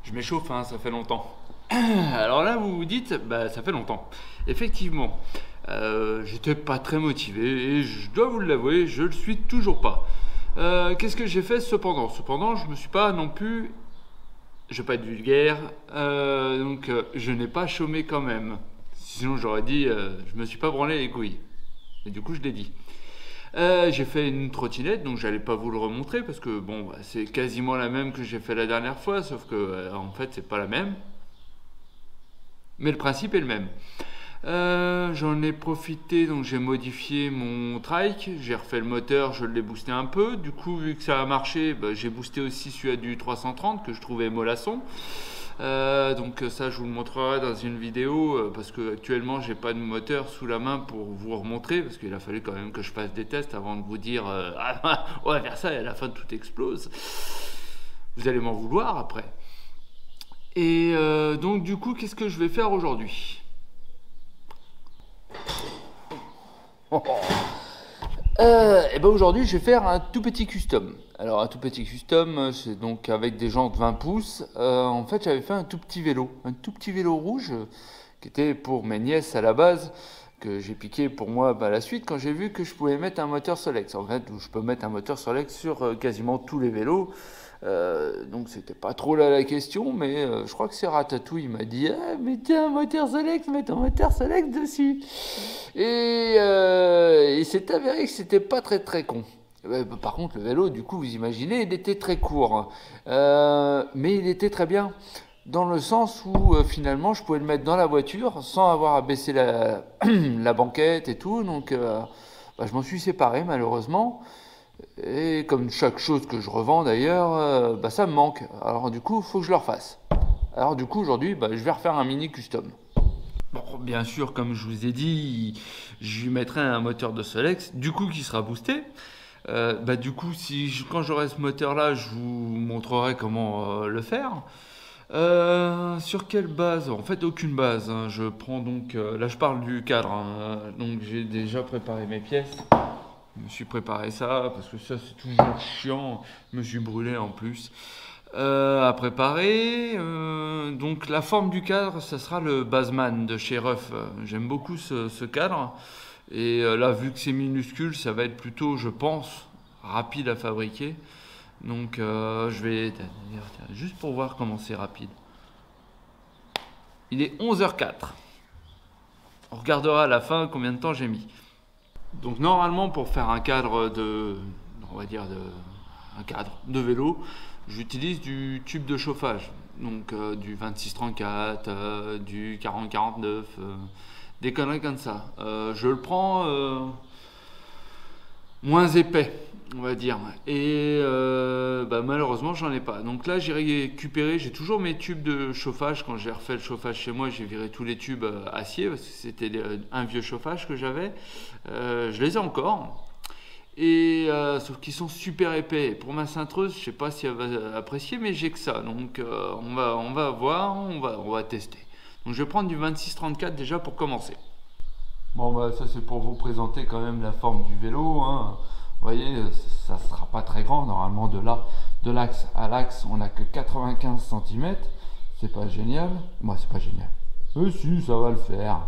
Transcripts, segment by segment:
Je m'échauffe, hein, ça fait longtemps. Alors là, vous vous dites, bah, ça fait longtemps. Effectivement, j'étais pas très motivé et je dois vous l'avouer, je le suis toujours pas. Qu'est-ce que j'ai fait cependant? Cependant, je me suis pas non plus, je vais pas être vulgaire, donc je n'ai pas chômé quand même. Sinon, j'aurais dit, je me suis pas branlé les couilles. Et du coup, je l'ai dit. J'ai fait une trottinette, donc j'allais pas vous le remontrer parce que bon, bah, c'est quasiment la même que j'ai fait la dernière fois, sauf que en fait, c'est pas la même. Mais le principe est le même. J'en ai profité, donc j'ai modifié mon trike, j'ai refait le moteur, je l'ai boosté un peu. Du coup, vu que ça a marché, bah, j'ai boosté aussi celui du 330 que je trouvais mollasson. Donc ça, je vous le montrerai dans une vidéo parce que actuellement, j'ai pas de moteur sous la main pour vous remontrer parce qu'il a fallu quand même que je fasse des tests avant de vous dire ah, on va faire ça et à la fin tout explose. Vous allez m'en vouloir après. Et donc du coup, qu'est-ce que je vais faire aujourd'hui? Et ben aujourd'hui, je vais faire un tout petit custom. Alors un tout petit custom, c'est donc avec des jantes 20 pouces. En fait, j'avais fait un tout petit vélo rouge qui était pour mes nièces à la base, que j'ai piqué pour moi la suite quand j'ai vu que je pouvais mettre un moteur Solex. En fait, où je peux mettre un moteur Solex sur quasiment tous les vélos. Donc c'était pas trop là la question, mais je crois que c'est Ratatouille, il m'a dit mettez un moteur Solex, mettez un moteur Solex dessus. Et c'est avéré que c'était pas très con. Par contre, le vélo, du coup, vous imaginez, il était très court, mais il était très bien. Dans le sens où finalement je pouvais le mettre dans la voiture sans avoir à baisser la banquette et tout. Donc je m'en suis séparé malheureusement. Et comme chaque chose que je revends d'ailleurs, ça me manque. Alors du coup, il faut que je le refasse. Alors du coup, aujourd'hui, je vais refaire un mini custom. Bon, bien sûr, comme je vous ai dit, je lui mettrai un moteur de Solex, du coup qui sera boosté. Du coup, quand j'aurai ce moteur-là, je vous montrerai comment le faire. Sur quelle base? En fait, aucune base, hein. Je prends donc, là je parle du cadre, hein. Donc j'ai déjà préparé mes pièces. Je me suis préparé ça parce que ça c'est toujours chiant. Je me suis brûlé en plus à préparer. Donc la forme du cadre, ça sera le Baseman de chez Ruff. J'aime beaucoup ce cadre. Et là, vu que c'est minuscule, ça va être plutôt, je pense, rapide à fabriquer. Donc je vais juste pour voir comment c'est rapide. Il est 11h04. On regardera à la fin combien de temps j'ai mis. Donc normalement pour faire un cadre un cadre de vélo, j'utilise du tube de chauffage, donc du 26-34, du 40-49, des conneries comme ça. Je le prends moins épais, on va dire, et malheureusement j'en ai pas. Donc là j'ai récupéré, j'ai toujours mes tubes de chauffage. Quand j'ai refait le chauffage chez moi, j'ai viré tous les tubes acier parce que c'était un vieux chauffage que j'avais. Je les ai encore, et sauf qu'ils sont super épais. Et pour ma cintreuse, je sais pas si elle va apprécier, mais j'ai que ça. Donc on va voir, on va tester. Donc je vais prendre du 26-34 déjà pour commencer. Bon ça c'est pour vous présenter quand même la forme du vélo, hein. Vous voyez, ça sera pas très grand. Normalement de l'axe à l'axe, on n'a que 95 cm. C'est pas génial. Moi c'est pas génial. Si, ça va le faire.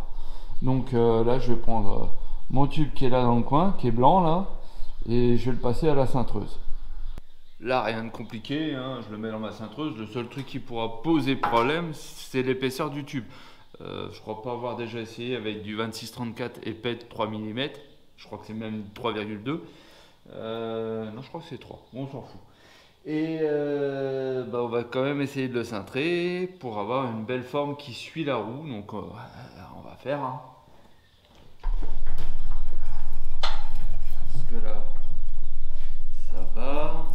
Donc là je vais prendre mon tube qui est là dans le coin, qui est blanc là, et je vais le passer à la cintreuse. Là rien de compliqué, hein, je le mets dans ma cintreuse. Le seul truc qui pourra poser problème, c'est l'épaisseur du tube. Je crois pas avoir déjà essayé avec du 26-34 épais de 3 mm. Je crois que c'est même 3,2. Non, je crois que c'est 3. Bon, on s'en fout. Et on va quand même essayer de le cintrer pour avoir une belle forme qui suit la roue. Donc on va faire. Hein. Parce que là, ça va.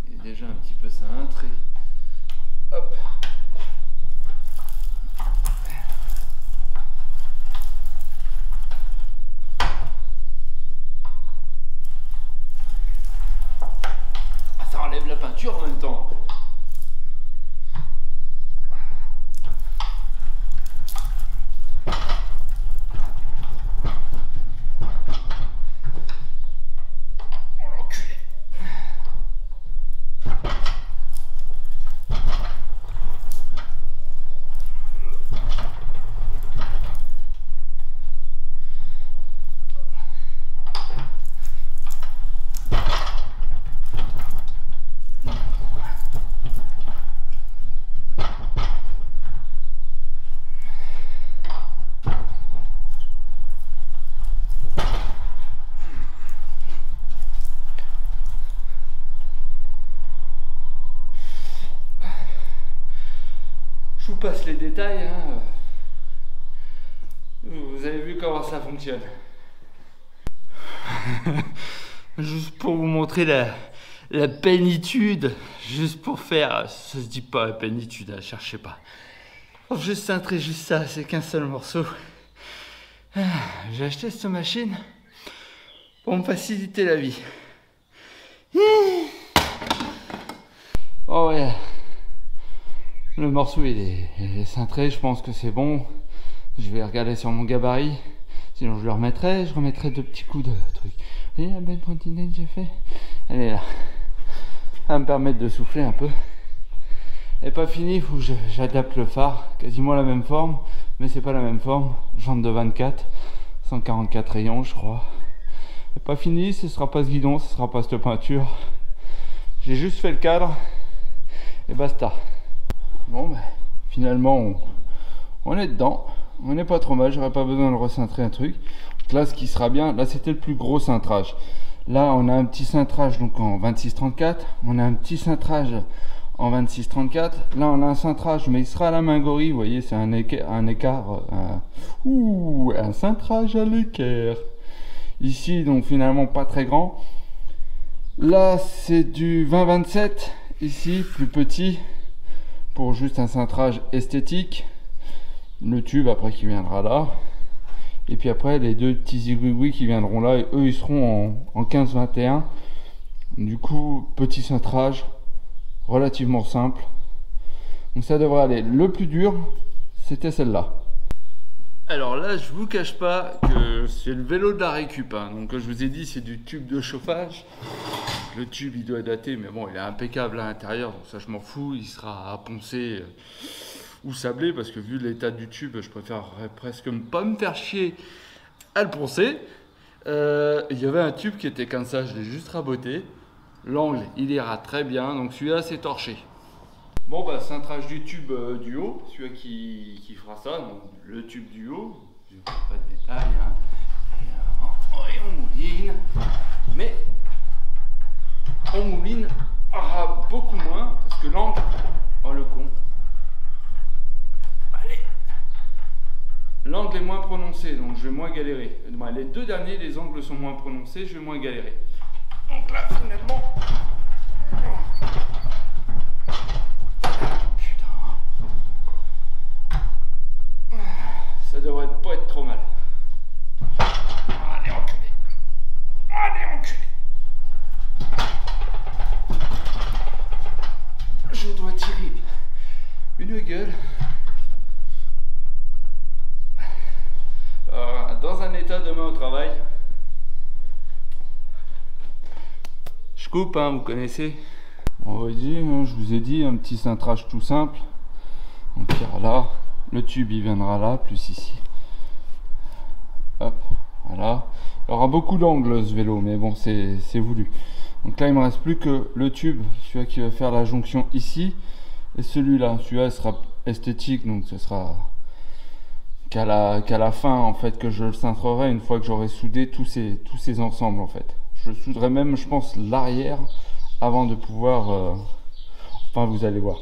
Il est déjà un petit peu cintré. Hop. Ça enlève la peinture en même temps. passe les détails, hein. Vous avez vu comment ça fonctionne. Juste pour vous montrer la pénitude, juste pour faire, ça se dit pas pénitude, hein, cherchez pas. Pour juste cintrer juste ça, c'est qu'un seul morceau. J'ai acheté cette machine pour me faciliter la vie. Oh ouais, le morceau il est cintré, je pense que c'est bon. Je vais regarder sur mon gabarit, sinon je le remettrai, je remettrai 2 petits coups de truc. Vous voyez la belle trottinette que j'ai fait? Elle est là. Ça va me permettre de souffler un peu. Elle n'est pas fini, il faut que j'adapte le phare, quasiment la même forme, mais c'est pas la même forme. Jante de 24, 144 rayons je crois. Elle n'est pas fini, ce sera pas ce guidon, ce sera pas cette peinture. J'ai juste fait le cadre et basta. Bon ben, finalement on est dedans. On n'est pas trop mal, j'aurais pas besoin de recintrer un truc. Donc là, ce qui sera bien, là c'était le plus gros cintrage. Là, on a un petit cintrage donc en 26-34. On a un petit cintrage en 26-34. Là, on a un cintrage, mais il sera à la main gorille. Vous voyez, c'est un écart. Un cintrage à l'équerre. Ici, donc finalement pas très grand. Là, c'est du 20-27. Ici, plus petit. Pour juste un cintrage esthétique. Le tube après qui viendra là, et puis après les 2 petits zigouigouis qui viendront là, et eux ils seront en 15-21. Du coup petit cintrage relativement simple, donc ça devrait aller. Le plus dur c'était celle-là. Alors là je vous cache pas que c'est le vélo de la récup, hein. Donc comme je vous ai dit c'est du tube de chauffage. Le tube il doit dater, mais bon il est impeccable à l'intérieur, donc ça je m'en fous, il sera à poncer ou sablé, parce que vu l'état du tube je préférerais presque pas me faire chier à le poncer. Il y avait un tube qui était comme ça, je l'ai juste raboté. L'angle il ira très bien, donc celui-là c'est torché. Bon bah cintrage du tube du haut, celui-là qui fera ça, donc le tube du haut, je ne pas de détails, hein. Et on mouline, mais on mouline beaucoup moins, parce que l'angle, oh le con, l'angle est moins prononcé, donc je vais moins galérer. Les 2 derniers, les angles sont moins prononcés, je vais moins galérer. Donc là, finalement... Putain. Ça devrait pas être trop mal. Allez, enculé. Allez, enculé. Je dois tirer une gueule. Dans un état demain au travail. Je coupe, hein, vous connaissez. On va dire, hein, je vous ai dit, un petit cintrage tout simple. On tire là, le tube il viendra là, plus ici. Hop, voilà. Il aura beaucoup d'angles ce vélo, mais bon, c'est voulu. Donc là, il me reste plus que le tube, celui-là qui va faire la jonction ici, et celui-là. Celui-là sera esthétique, donc ce sera qu'à la fin en fait que je le cintrerai, une fois que j'aurai soudé tous ces ensembles en fait. Je souderai même, je pense, l'arrière avant de pouvoir enfin vous allez voir.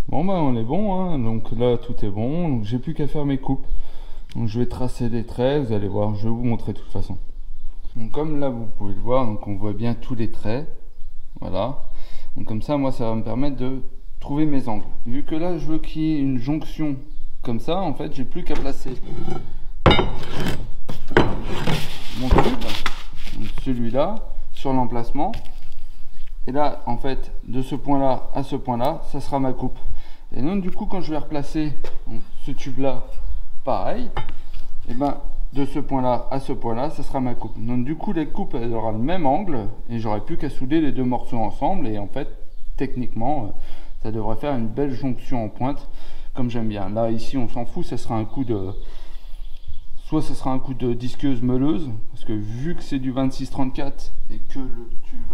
Bon bah on est bon, hein. Donc là tout est bon, donc j'ai plus qu'à faire mes coupes. Donc je vais tracer des traits, vous allez voir, je vais vous montrer de toute façon. Donc comme là vous pouvez le voir, donc on voit bien tous les traits, voilà. Donc comme ça moi ça va me permettre de trouver mes angles. Vu que là je veux qu'il y ait une jonction comme ça, en fait j'ai plus qu'à placer mon tube, celui-là, sur l'emplacement. Et là en fait de ce point là à ce point là, ça sera ma coupe. Et donc du coup quand je vais replacer donc, ce tube là, pareil, et ben de ce point là à ce point là, ça sera ma coupe. Donc du coup les coupes elles auront le même angle et j'aurai plus qu'à souder les 2 morceaux ensemble, et en fait techniquement ça devrait faire une belle jonction en pointe comme j'aime bien. Là ici on s'en fout, ça sera un coup de soit ce sera un coup de disqueuse meuleuse, parce que vu que c'est du 26-34 et que le tube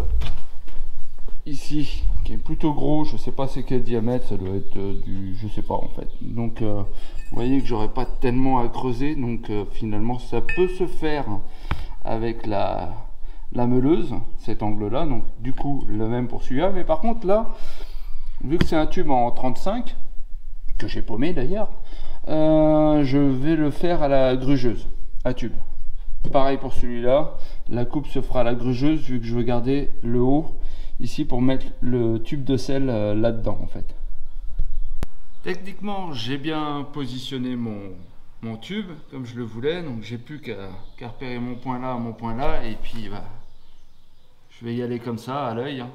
ici qui est plutôt gros, je sais pas c'est quel diamètre, ça doit être du je sais pas en fait. Donc vous voyez que j'aurais pas tellement à creuser, donc finalement ça peut se faire avec la meuleuse, cet angle là. Donc du coup le même pour celui-là, mais par contre là vu que c'est un tube en 35, que j'ai paumé d'ailleurs, je vais le faire à la grugeuse, à tube. Pareil pour celui-là, la coupe se fera à la grugeuse vu que je veux garder le haut ici pour mettre le tube de sel là-dedans en fait. Techniquement, j'ai bien positionné mon tube comme je le voulais, donc j'ai plus qu'à repérer mon point là, et puis bah, je vais y aller comme ça à l'œil. Hein.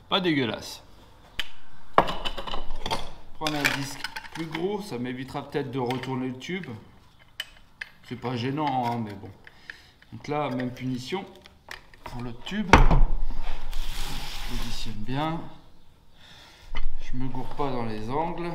Pas dégueulasse. Prendre un disque plus gros, ça m'évitera peut-être de retourner le tube. C'est pas gênant, hein, mais bon. Donc là, même punition pour le tube. Je positionne bien. Je me gourre pas dans les angles.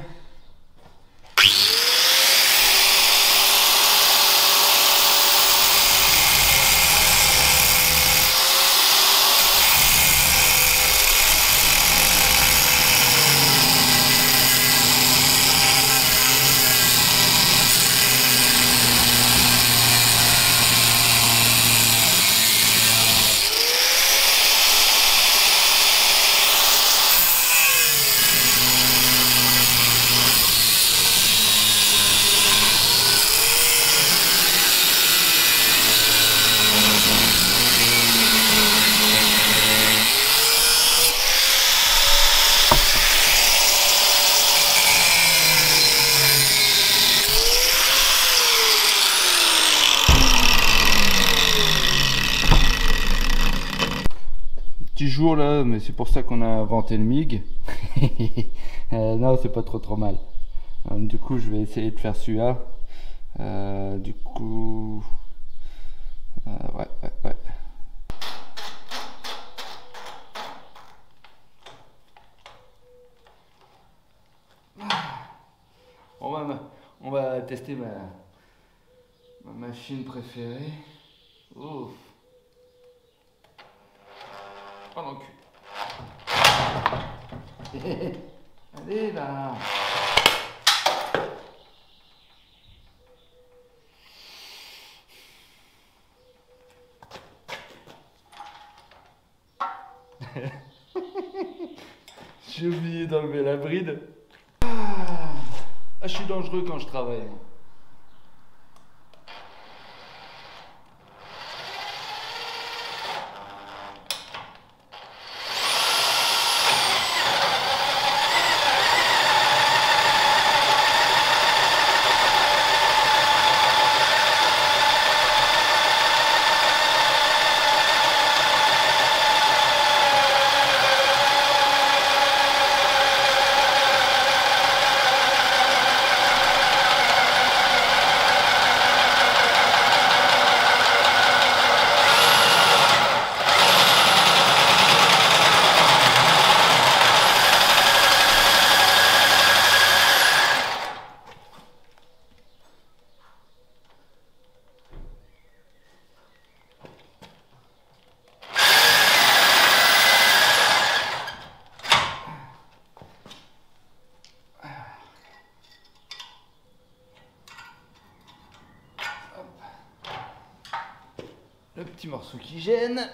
Jour là, mais c'est pour ça qu'on a inventé le MIG. Non, c'est pas trop mal. Du coup, je vais essayer de faire celui-là. Du coup, ouais. On va tester ma machine préférée. Ouf. Oh mon cul. Allez là. J'ai oublié d'enlever la bride. Je suis dangereux quand je travaille. Le petit morceau qui gêne.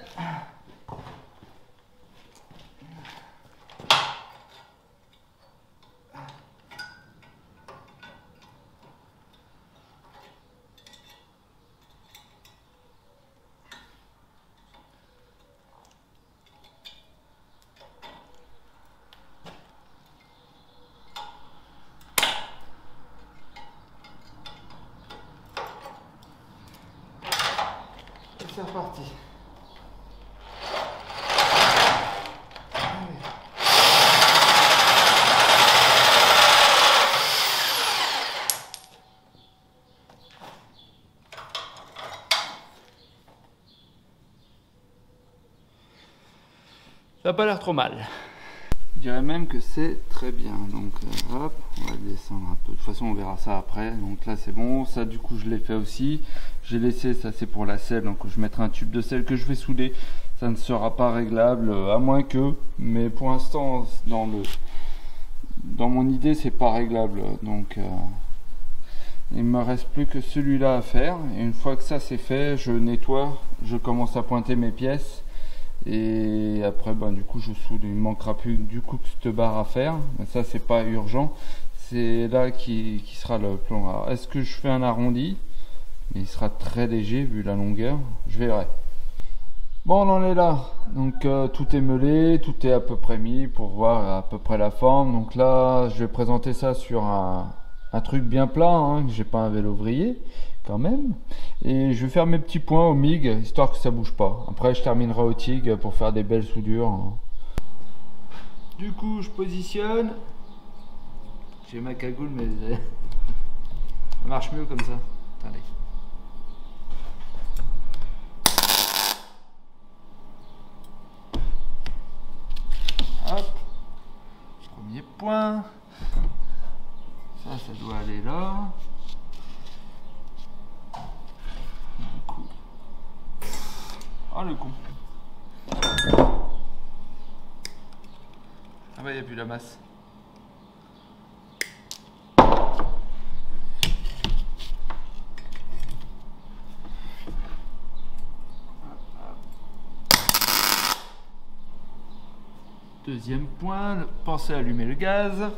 C'est reparti. Ça n'a pas l'air trop mal. Je dirais même que c'est très bien. Donc hop, on va descendre un peu. De toute façon on verra ça après. Donc là c'est bon. Ça du coup je l'ai fait aussi. J'ai laissé, ça c'est pour la selle. Donc je mettrai un tube de selle que je vais souder. Ça ne sera pas réglable à moins que. Mais pour l'instant dans mon idée c'est pas réglable. Donc il me reste plus que celui-là à faire. Et une fois que ça c'est fait, je nettoie. Je commence à pointer mes pièces. Et après du coup je soude, il ne manquera plus du coup que cette barre à faire, mais ça c'est pas urgent, c'est là qui sera le plan. Alors est-ce que je fais un arrondi? Il sera très léger vu la longueur, je verrai. Bon, on en est là, donc tout est meulé, tout est à peu près mis pour voir à peu près la forme. Donc là je vais présenter ça sur un truc bien plat, hein, que j'ai pas un vélo vrillé quand même, et je vais faire mes petits points au MIG histoire que ça bouge pas. Après je terminerai au TIG pour faire des belles soudures. Du coup je positionne, j'ai ma cagoule mais ça marche mieux comme ça. Attendez. Hop, premier point, ça doit aller là. Oh le con. Ah bah il n'y a plus la masse. Deuxième point, pensez à allumer le gaz.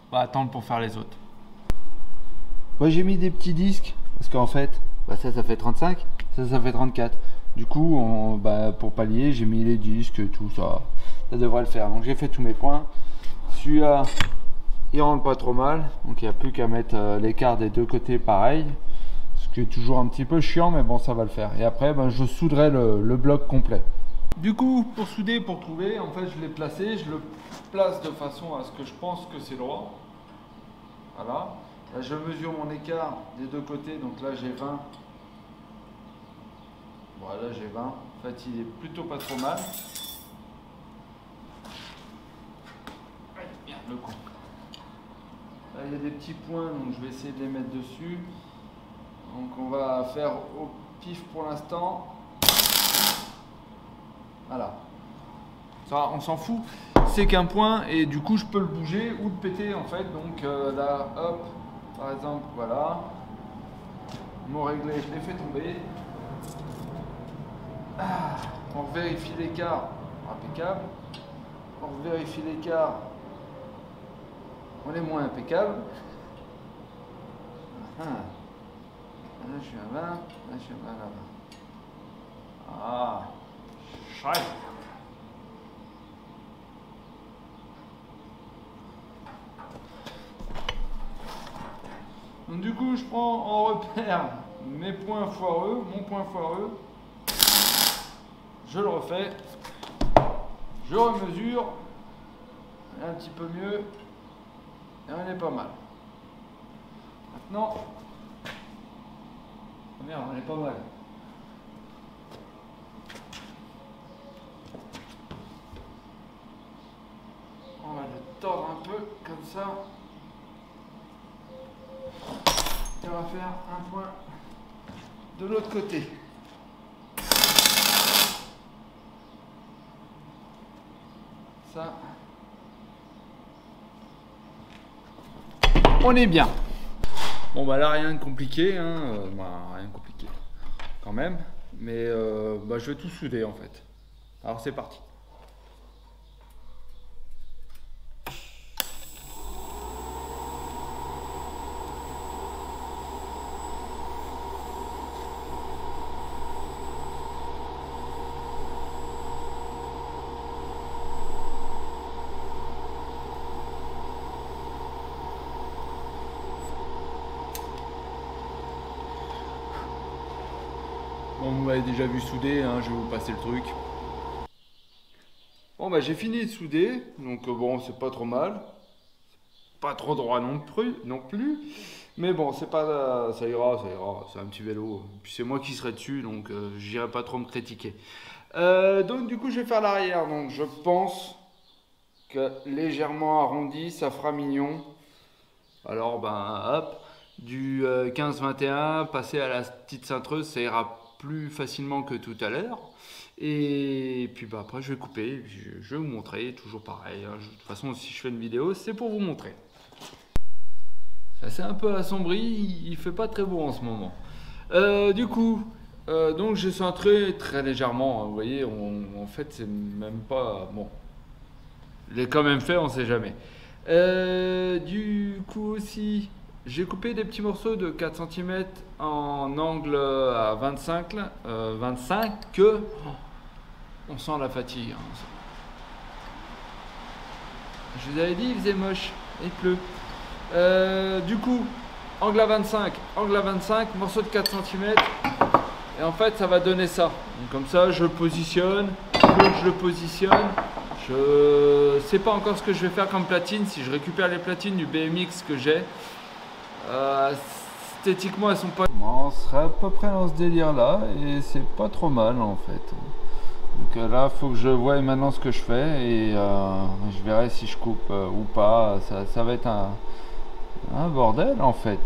On va attendre pour faire les autres. Moi j'ai mis des petits disques parce qu'en fait ça fait 35, ça fait 34. Du coup pour pallier j'ai mis les disques, tout ça, ça devrait le faire. Donc j'ai fait tous mes points. Celui-là il rentre pas trop mal, donc il n'y a plus qu'à mettre l'écart des deux côtés pareil, ce qui est toujours un petit peu chiant mais bon ça va le faire. Et après je souderai le bloc complet. Du coup, pour souder, pour trouver, en fait je l'ai placé, je le place de façon à ce que je pense que c'est droit. Voilà. Là je mesure mon écart des deux côtés, donc là j'ai 20. Voilà, j'ai 20. En fait il est plutôt pas trop mal. Merde, le con. Là il y a des petits points, donc je vais essayer de les mettre dessus. Donc on va faire au pif pour l'instant. Voilà. Ça, on s'en fout. C'est qu'un point et du coup je peux le bouger ou le péter en fait. Donc là, hop, par exemple, voilà. Mon réglé, je l'ai fait tomber. On vérifie l'écart. Impeccable. On vérifie l'écart. On est moins impeccable. Là je suis à 20. Là je suis à 20 là-bas. Ah. Scheiße. Donc du coup je prends en repère mes points foireux, mon point foireux, je le refais, je remesure, un petit peu mieux, et on est pas mal. Maintenant, oh merde, on est pas mal. On va le tordre un peu comme ça. Et on va faire un point de l'autre côté. Ça. On est bien. Bon bah là rien de compliqué, hein. Rien de compliqué quand même. Mais bah, je vais tout souder en fait. Alors c'est parti. Bon, vous m'avez déjà vu souder, hein, je vais vous passer le truc. Bon bah j'ai fini de souder, donc bon c'est pas trop mal. Pas trop droit non plus. Mais bon c'est pas. Ça ira, c'est un petit vélo. Puis c'est moi qui serai dessus, donc j'irai pas trop me critiquer. Donc du coup je vais faire l'arrière. Donc je pense que légèrement arrondi, ça fera mignon. Alors ben hop, du 15-21, passer à la petite cintreuse, ça ira plus facilement que tout à l'heure. Et puis bah, après je vais couper, je vais vous montrer, toujours pareil. Hein. De toute façon si je fais une vidéo, c'est pour vous montrer. Ça c'est un peu assombri, il fait pas très beau en ce moment. Du coup, donc j'ai cintré très légèrement, hein, vous voyez, en fait c'est même pas... Bon, je l'ai quand même fait, on sait jamais. Du coup aussi, j'ai coupé des petits morceaux de 4 cm en angle à 25, 25 que... On sent la fatigue. Hein. Je vous avais dit, il faisait moche, il pleut. Du coup, angle à 25, morceau de 4 cm. Et en fait, ça va donner ça. Donc, comme ça, je le positionne. Plus je le positionne, je sais pas encore ce que je vais faire comme platine. Si je récupère les platines du BMX que j'ai, esthétiquement, elles sont pas... On serait à peu près dans ce délire là. Et c'est pas trop mal en fait. Donc là, il faut que je voie maintenant ce que je fais et je verrai si je coupe ou pas. Ça va être un bordel en fait.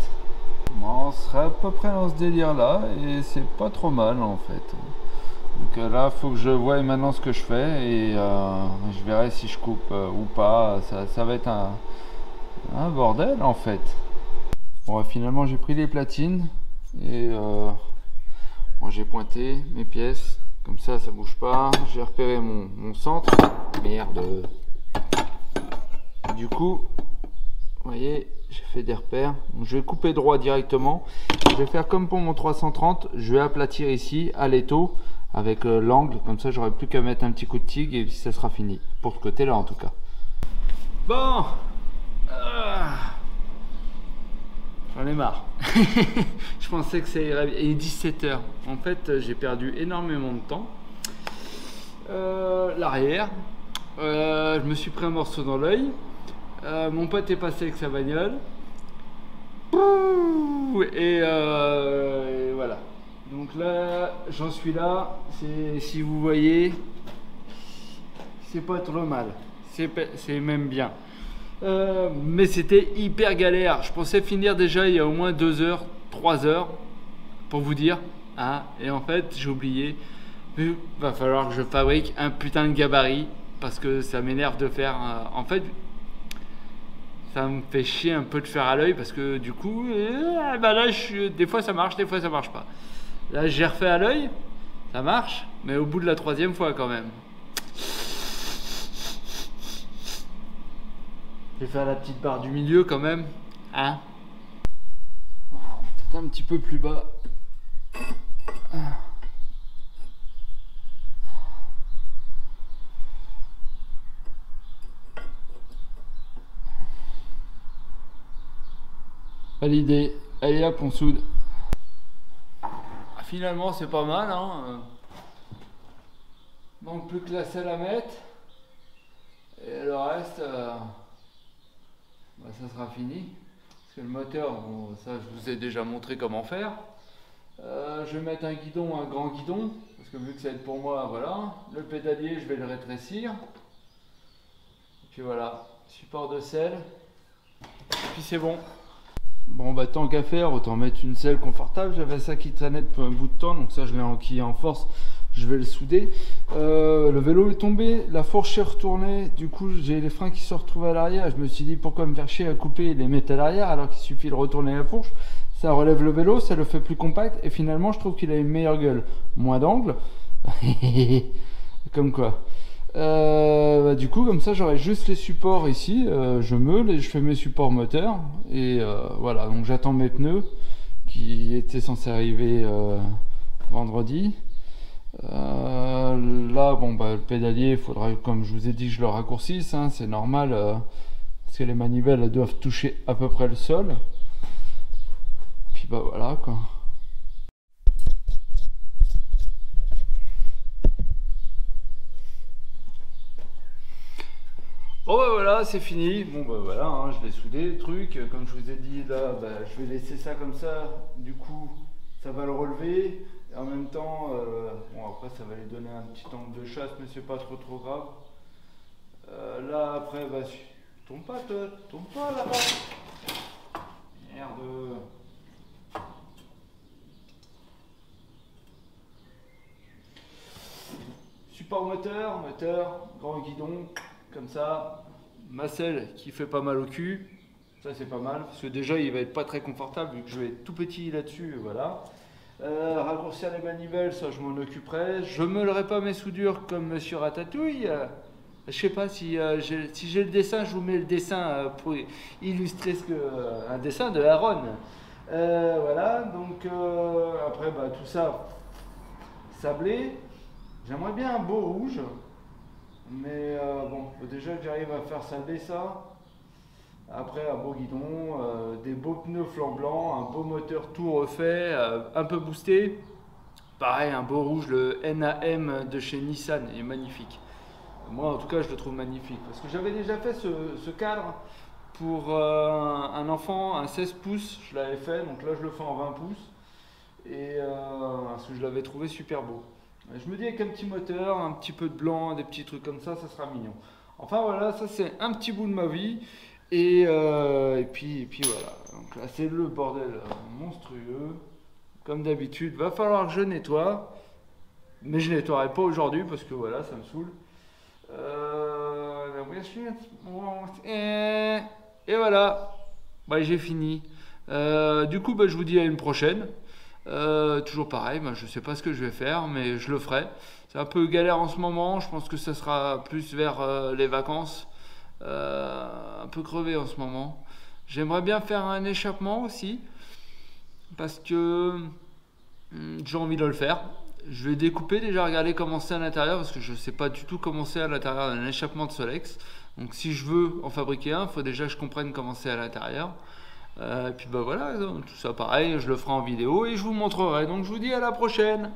On serait à peu près dans ce délire là et c'est pas trop mal en fait. Donc là, il faut que je voie maintenant ce que je fais et je verrai si je coupe ou pas. Ça va être un bordel en fait. Bon, finalement, j'ai pris les platines et bon, j'ai pointé mes pièces. Comme ça bouge pas. J'ai repéré mon centre. Merde. Du coup, vous voyez, j'ai fait des repères. Donc, je vais couper droit directement. Je vais faire comme pour mon 330. Je vais aplatir ici à l'étau avec l'angle. Comme ça, j'aurai plus qu'à mettre un petit coup de tigre et ça sera fini. Pour ce côté-là, en tout cas. Bon. J'en ai marre. Je pensais que ça irait bien. Il est 17 h. En fait, j'ai perdu énormément de temps. L'arrière. Je me suis pris un morceau dans l'œil. Mon pote est passé avec sa bagnole. Et voilà. Donc là, j'en suis là. Si vous voyez, c'est pas trop mal. C'est même bien. Mais c'était hyper galère. Je pensais finir déjà il y a au moins 2 heures, 3 heures pour vous dire. Hein, et en fait, j'ai oublié. Il va falloir que je fabrique un putain de gabarit parce que ça m'énerve de faire. En fait, ça me fait chier un peu de faire à l'œil parce que du coup, bah là, des fois ça marche, des fois ça marche pas. Là, j'ai refait à l'œil, ça marche, mais au bout de la 3e fois quand même. Je vais faire la petite barre du milieu quand même, hein. Peut-être un petit peu plus bas. Validé. Allez hop, on soude. Finalement, c'est pas mal, hein. Manque plus que la selle à mettre. Et le reste, bah, ça sera fini. Parce que le moteur, bon, ça je vous ai déjà montré comment faire. Je vais mettre un guidon, un grand guidon. Parce que vu que ça va être pour moi, voilà. Le pédalier, je vais le rétrécir. Et puis voilà, support de selle. Et puis c'est bon. Bon bah tant qu'à faire, autant mettre une selle confortable. J'avais ça qui traînait depuis un bout de temps, donc ça je l'ai enquillé en force, je vais le souder. Le vélo est tombé, la fourche est retournée, du coup j'ai les freins qui se retrouvent à l'arrière. Je me suis dit pourquoi me faire chier à couper et les mettre à l'arrière alors qu'il suffit de retourner la fourche. Ça relève le vélo, ça le fait plus compact et finalement je trouve qu'il a une meilleure gueule, moins d'angle. Comme quoi. Bah, du coup, comme ça, j'aurai juste les supports ici. Je meule et je fais mes supports moteurs. Et voilà, donc j'attends mes pneus qui étaient censés arriver vendredi. Là, bon, bah, le pédalier, il faudra, comme je vous ai dit, que je le raccourcisse. Hein, c'est normal parce que les manivelles elles doivent toucher à peu près le sol. Puis bah voilà quoi. Bon bah voilà, c'est fini. Bon bah voilà, hein, je l'ai soudé, le truc. Comme je vous ai dit là, bah, je vais laisser ça comme ça. Du coup, ça va le relever. Et en même temps, bon après ça va lui donner un petit angle de chasse, mais c'est pas trop grave. Là après, bah, tombe pas toi, tombe pas là-bas. Merde. Support moteur, grand guidon, comme ça. Ma selle qui fait pas mal au cul. Ça c'est pas mal, parce que déjà il va être pas très confortable vu que je vais être tout petit là-dessus, voilà. Raccourcir les manivelles, ça je m'en occuperai. Je meulerai pas mes soudures comme Monsieur Ratatouille. Je sais pas si j'ai le dessin, je vous mets le dessin pour illustrer un dessin de Aaron. Voilà, donc après bah, tout ça sablé. J'aimerais bien un beau rouge, mais bon, faut déjà que j'arrive à faire sabler ça. Après, un beau guidon, des beaux pneus flanc blanc, un beau moteur tout refait, un peu boosté. Pareil, un beau rouge, le NAM de chez Nissan, il est magnifique. Moi, en tout cas, je le trouve magnifique. Parce que j'avais déjà fait ce cadre pour un enfant, un 16 pouces, je l'avais fait. Donc là, je le fais en 20 pouces. Et parce que je l'avais trouvé super beau. Je me dis avec un petit moteur, un petit peu de blanc, des petits trucs comme ça sera mignon. Enfin voilà, ça c'est un petit bout de ma vie. Et puis voilà. Donc là c'est le bordel monstrueux. Comme d'habitude, va falloir que je nettoie. Mais je nettoierai pas aujourd'hui parce que voilà, ça me saoule. Et voilà. Bah, j'ai fini. Du coup, bah, je vous dis à une prochaine. Toujours pareil, bah, je sais pas ce que je vais faire, mais je le ferai. C'est un peu galère en ce moment. Je pense que ça sera plus vers les vacances. Un peu crevé en ce moment. J'aimerais bien faire un échappement aussi, parce que j'ai envie de le faire. Je vais découper déjà, regarder comment c'est à l'intérieur, parce que je sais pas du tout comment c'est à l'intérieur d'un échappement de Solex. Donc si je veux en fabriquer un, il faut déjà que je comprenne comment c'est à l'intérieur. Et puis bah voilà, tout ça pareil, je le ferai en vidéo et je vous montrerai. Donc je vous dis à la prochaine.